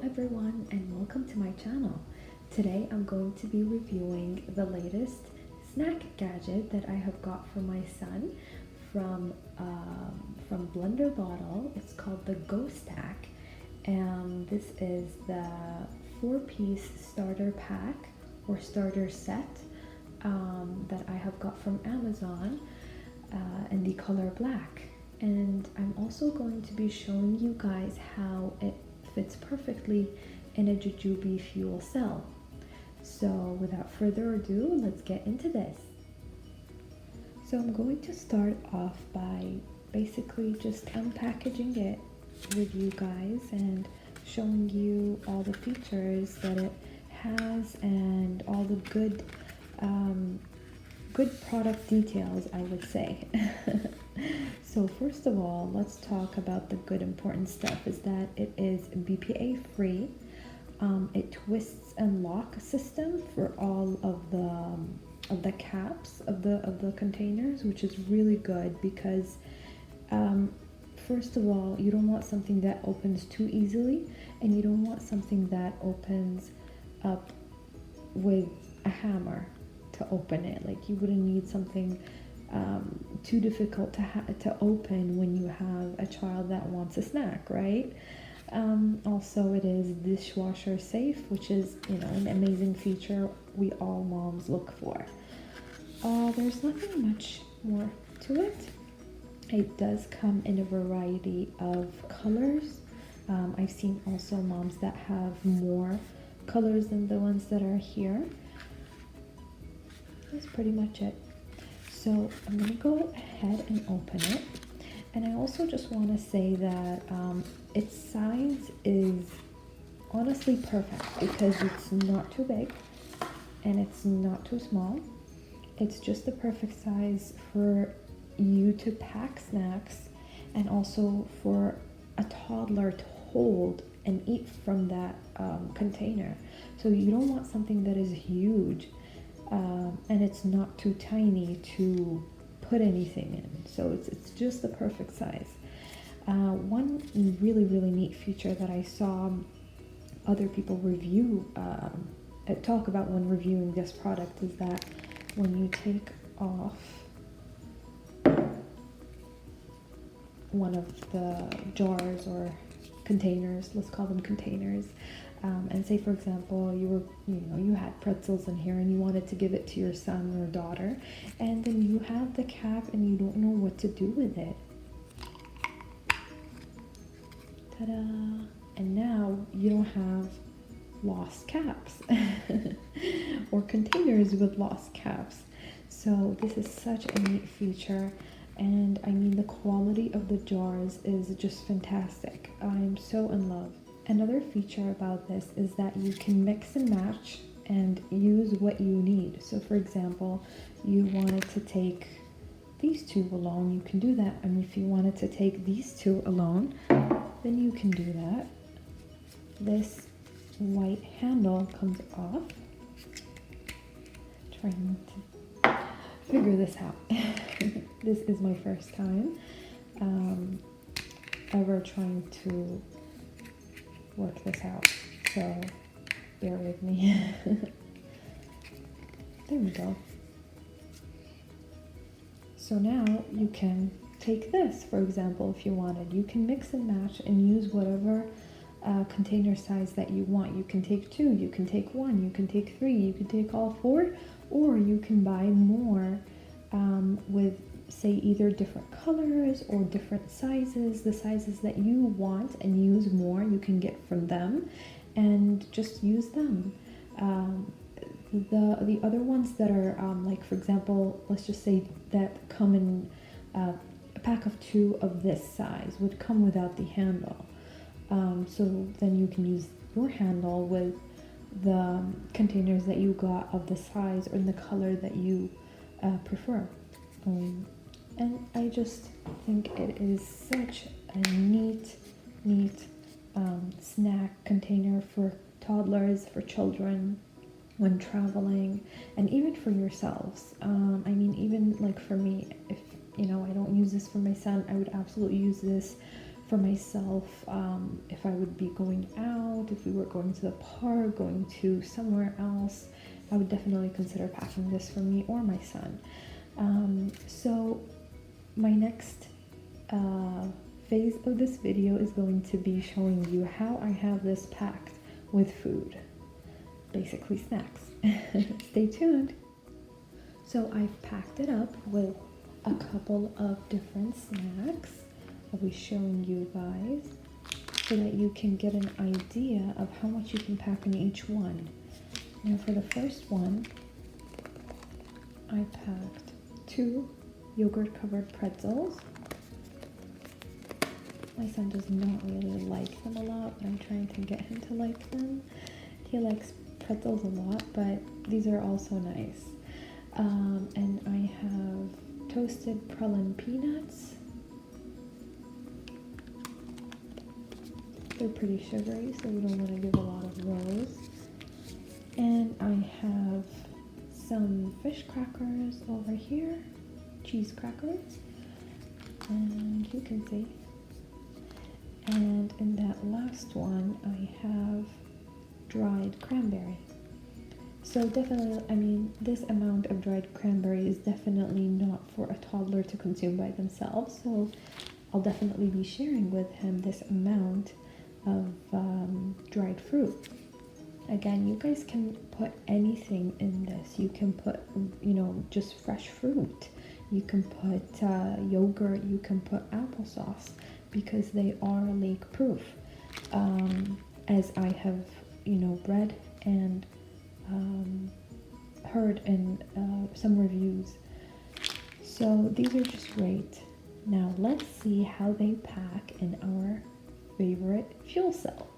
everyone and welcome to my channel. Today I'm going to be reviewing the latest snack gadget that I have got for my son from Blender Bottle. It's called the GoStak, and this is the 4-piece starter pack or starter set that I have got from Amazon in the color black. And I'm also going to be showing you guys how it fits perfectly in a JuJuBe fuel cell. So without further ado, let's get into this. So I'm going to start off by basically just unpackaging it with you guys and showing you all the features that it has and all the good product details, I would say. So first of all, let's talk about the good important stuff is that it is BPA free. It twists and lock system for all of the caps of the containers, which is really good because first of all, you don't want something that opens too easily, and you don't want something that opens up with a hammer to open it. Like, you wouldn't need something too difficult to open when you have a child that wants a snack, right? Also, it is dishwasher safe, which is, an amazing feature we all moms look for. There's nothing much more to it. It does come in a variety of colors. I've seen also moms that have more colors than the ones that are here. That's pretty much it. So I'm going to go ahead and open it. And I also just want to say that its size is honestly perfect because it's not too big and it's not too small. It's just the perfect size for you to pack snacks and also for a toddler to hold and eat from that container. So you don't want something that is huge. And it's not too tiny to put anything in, so it's just the perfect size. One really neat feature that I saw other people review talk about when reviewing this product is that when you take off one of the jars or containers, let's call them containers, and say for example you had pretzels in here and you wanted to give it to your son or daughter, and then you have the cap and you don't know what to do with it. Ta-da! And now you don't have lost caps or containers with lost caps. So this is such a neat feature. And I mean, the quality of the jars is just fantastic. I'm so in love. Another feature about this is that you can mix and match and use what you need. So for example, you wanted to take these two alone, you can do that. And if you wanted to take these two alone, then you can do that. This white handle comes off. Trying to figure this out. This is my first time ever trying to work this out, so bear with me. There we go. So now you can take this, for example, if you wanted. You can mix and match and use whatever container size that you want. You can take 2, you can take 1, you can take 3, you can take all 4, or you can buy more with, say, either different colors or different sizes. The sizes that you want and use more, you can get from them and just use them. The other ones that are like, for example, let's just say that come in a pack of 2 of this size would come without the handle. So then you can use your handle with the containers that you got of the size or the color that you prefer. And I just think it is such a neat snack container for toddlers, for children when traveling, and even for yourselves. I mean, even like for me, if I don't use this for my son, I would absolutely use this for myself, if I would be going out, if we were going to the park, going to somewhere else, I would definitely consider packing this for me or my son. So my next phase of this video is going to be showing you how I have this packed with food, basically snacks. Stay tuned. So I've packed it up with a couple of different snacks I'll be showing you guys so that you can get an idea of how much you can pack in each one. Now for the first one, I packed 2 yogurt covered pretzels. My son does not really like them a lot, but I'm trying to get him to like them. He likes pretzels a lot, but these are also nice. And I have toasted pralin peanuts. They're pretty sugary, so we don't want to give a lot of those. And I have some fish crackers over here, cheese crackers, and you can see. And in that last one, I have dried cranberry. So definitely, I mean, this amount of dried cranberry is definitely not for a toddler to consume by themselves. So I'll definitely be sharing with him this amount of dried fruit. Again, you guys can put anything in this. You can put, you know, just fresh fruit. You can put yogurt. You can put applesauce because they are leak proof. As I have, you know, read and heard in some reviews. So these are just great. Now let's see how they pack in our favorite fuel cell.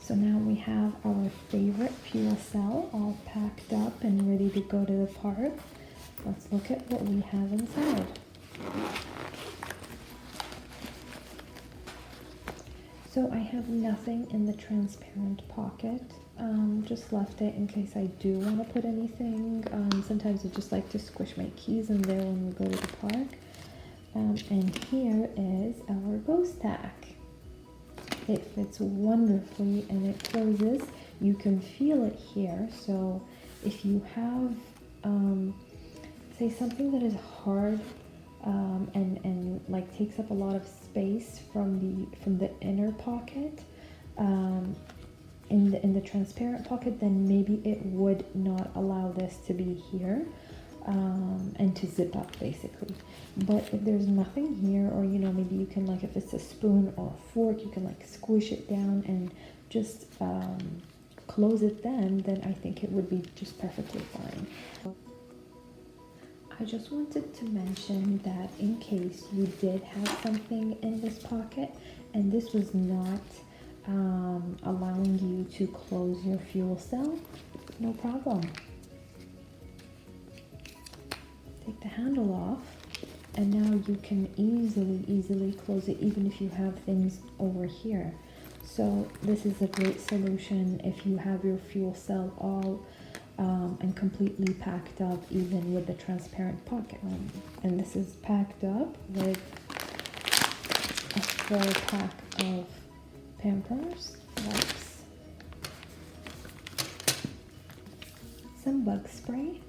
So now we have our favorite fuel cell all packed up and ready to go to the park. Let's look at what we have inside. So I have nothing in the transparent pocket. Just left it in case I do want to put anything. Sometimes I just like to squish my keys in there when we go to the park. And here is our GoStak. It fits wonderfully and it closes. You can feel it here. So if you have, say, something that is hard and like takes up a lot of space from the inner pocket, in the transparent pocket, then maybe it would not allow this to be here. And to zip up basically. But if there's nothing here, or you know, maybe you can, like, if it's a spoon or a fork, you can like squish it down and just close it, then I think it would be just perfectly fine. I just wanted to mention that in case you did have something in this pocket and this was not allowing you to close your fuel cell, no problem. Take the handle off, and now you can easily close it, even if you have things over here. So this is a great solution if you have your fuel cell all and completely packed up, even with the transparent pocket. And this is packed up with a full pack of Pampers, wipes, some bug spray,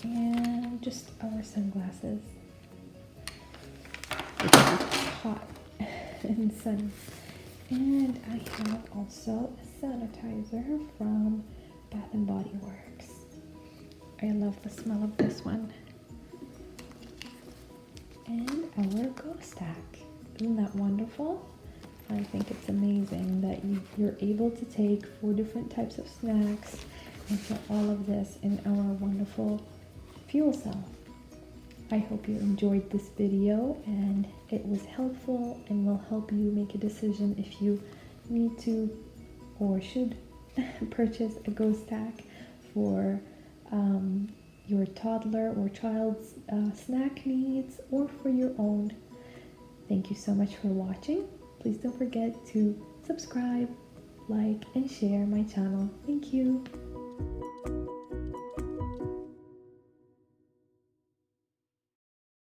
and just our sunglasses. It's hot and sunny. And I have also a sanitizer from Bath & Body Works. I love the smell of this one. And our GoStak. Isn't that wonderful? I think it's amazing that you're able to take 4 different types of snacks and put all of this in our wonderful fuel cell. I hope you enjoyed this video and it was helpful and will help you make a decision if you need to or should purchase a GoStak for your toddler or child's snack needs or for your own. Thank you so much for watching. Please don't forget to subscribe, like, and share my channel. Thank you.